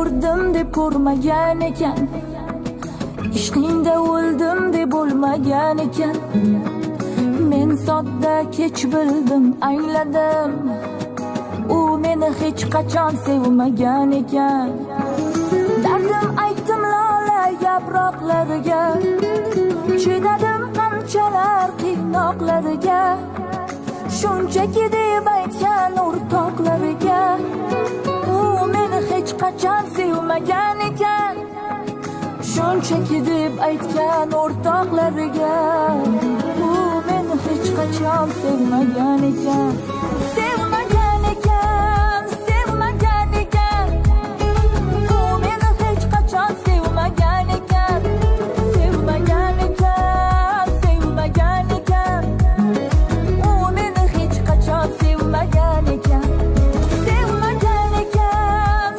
ko'rdim deb ko'rmagan ekan, ishqingda o'ldim deb bo'lmagan ekan. Men sodda kech bildim, angladim, u meni hech qachon sevmagan ekan. Dardim aytdim lola yaproqlariga, chidadim qanchalar qiynoqlariga, shunchaki deb aytgan o'rtoqlariga, u meni hech qachon sevmagan ekan. Shunchaki deb aytgan o'rtoqlariga, u meni hech qachon sevmagan ekan.